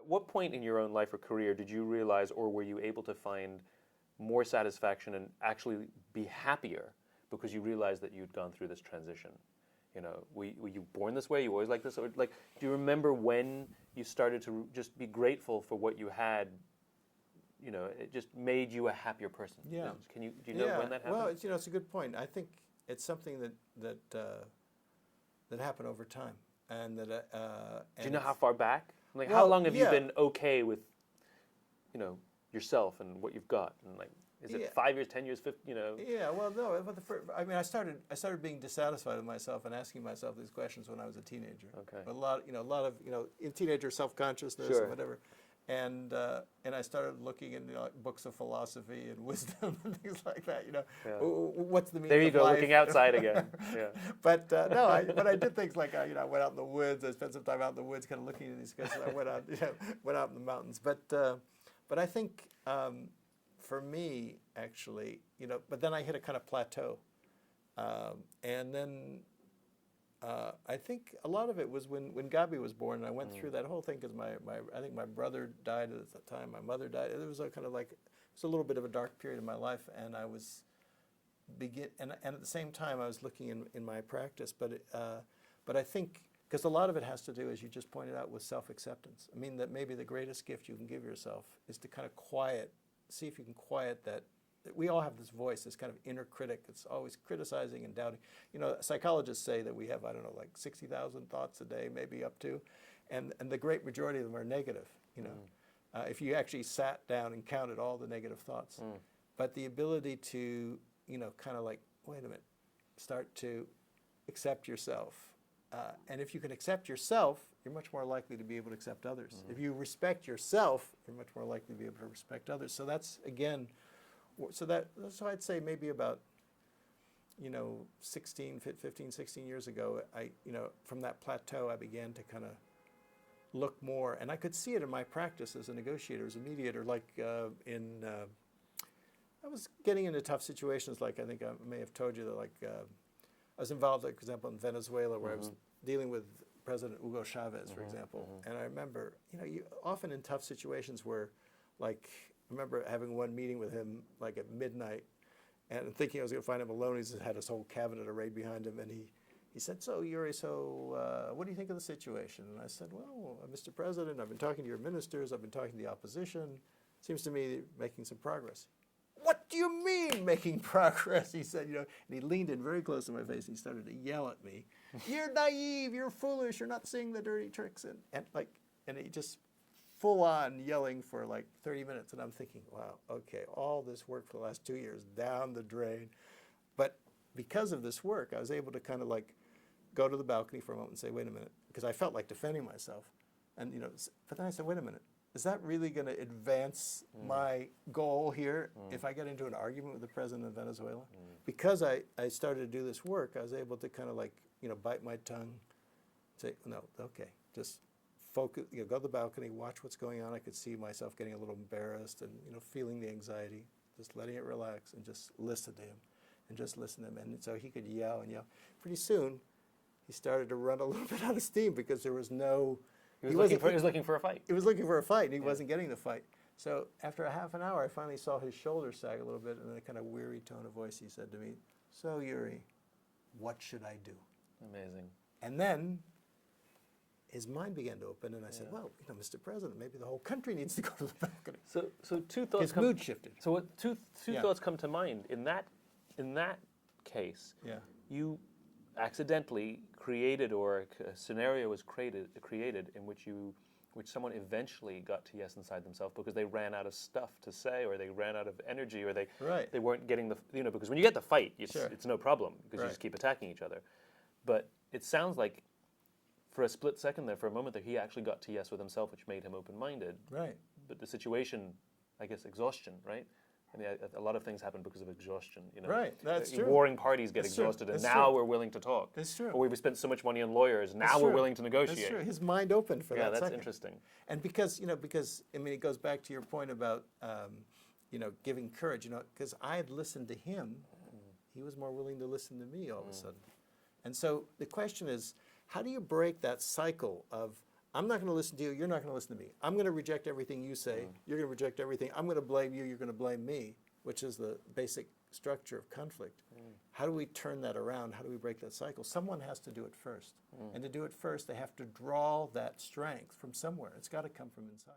what point in your own life or career did you realize, or were you able to find more satisfaction and actually be happier because you realized that you'd gone through this transition? You know, were you born this way? You always like this? Or like, do you remember when you started to just be grateful for what you had? You know, it just made you a happier person. Yeah. Do you know when that happened? Well, it's a good point. I think it's something that happened over time, and that. Do you know how far back? Like, Well, how long have you yeah. been okay with, you know, yourself and what you've got, and like, is it 5 years, 10 years, 50? You know. Yeah. Well, no. But I started being dissatisfied with myself and asking myself these questions when I was a teenager. Okay. A lot of in teenager self-consciousness Sure. and whatever. And I started looking in books of philosophy and wisdom and things like that. You know, Yeah. what's the meaning There you of go, life? looking outside again. Yeah. But no, I did things like I went out in the woods. I spent some time out in the woods, kind of looking at these questions. I went out in the mountains. But I think for me, actually, but then I hit a kind of plateau, and then. I think a lot of it was when Gabi was born, and I went through that whole thing because I think my brother died at the time, my mother died. It was a kind of like, it was a little bit of a dark period in my life, and I was and at the same time I was looking in my practice, but I think because a lot of it has to do, as you just pointed out, with self-acceptance. I mean that maybe the greatest gift you can give yourself is to kind of see if you can quiet that. We all have this voice, this kind of inner critic that's always criticizing and doubting. You know, psychologists say that we have, I don't know, like 60,000 thoughts a day, maybe up to, and the great majority of them are negative, if you actually sat down and counted all the negative thoughts. But the ability to, kind of like, wait a minute, start to accept yourself. And if you can accept yourself, you're much more likely to be able to accept others. If you respect yourself, you're much more likely to be able to respect others. So that's, again, so I'd say maybe about, 15, 16 years ago, from that plateau, I began to kind of look more, and I could see it in my practice as a negotiator, as a mediator, like I was getting into tough situations, like I think I may have told you that, like, I was involved, like, for example, in Venezuela, where I was dealing with President Hugo Chavez, for example, and I remember, you often in tough situations where, like, I remember having one meeting with him like at midnight and thinking I was going to find him alone. He had his whole cabinet arrayed behind him, and he said, "So, Yuri, what do you think of the situation?" And I said, "Well, Mr. President, I've been talking to your ministers, I've been talking to the opposition. Seems to me making some progress." "What do you mean making progress?" he said, and he leaned in very close to my face and he started to yell at me. "You're naive, you're foolish, you're not seeing the dirty tricks." And he just full on yelling for like 30 minutes. And I'm thinking, wow, okay, all this work for the last 2 years down the drain. But because of this work, I was able to kind of like go to the balcony for a moment and say, wait a minute, because I felt like defending myself. And, but then I said, wait a minute, is that really going to advance my goal here if I get into an argument with the president of Venezuela? Because I started to do this work, I was able to kind of like, bite my tongue, say, no, okay, just focus, go to the balcony, watch what's going on. I could see myself getting a little embarrassed and, feeling the anxiety, just letting it relax and just listen to him and just listen to him. And so he could yell and yell. Pretty soon, he started to run a little bit out of steam because there was no... He was looking for a fight. He was looking for a fight, and he wasn't getting the fight. So after a half an hour, I finally saw his shoulders sag a little bit, and in a kind of weary tone of voice, he said to me, "So, Yuri, what should I do?" Amazing. And then his mind began to open, and I said, well, Mr. President, maybe the whole country needs to go to the balcony. So two thoughts. His mood shifted. So what two thoughts come to mind in that case? Yeah. You accidentally created, or a scenario was created in which someone eventually got to yes inside themselves because they ran out of stuff to say, or they ran out of energy, or they weren't getting the, because when you get the fight, it's no problem because you just keep attacking each other. But it sounds like for a split second there, for a moment there, he actually got to yes with himself, which made him open-minded. Right. But the situation, I guess, exhaustion, right? I mean, a lot of things happen because of exhaustion. Right, that's true. Warring parties get exhausted, and now we're willing to talk. That's true. Or we've spent so much money on lawyers, now we're willing to negotiate. That's true. His mind opened for that second. Yeah, that's interesting. And because I mean, it goes back to your point about, giving courage. Because I had listened to him, he was more willing to listen to me all of a sudden. And so the question is, how do you break that cycle of I'm not going to listen to you, you're not going to listen to me. I'm going to reject everything you say, you're going to reject everything. I'm going to blame you, you're going to blame me, which is the basic structure of conflict. How do we turn that around? How do we break that cycle? Someone has to do it first. And to do it first, they have to draw that strength from somewhere. It's got to come from inside.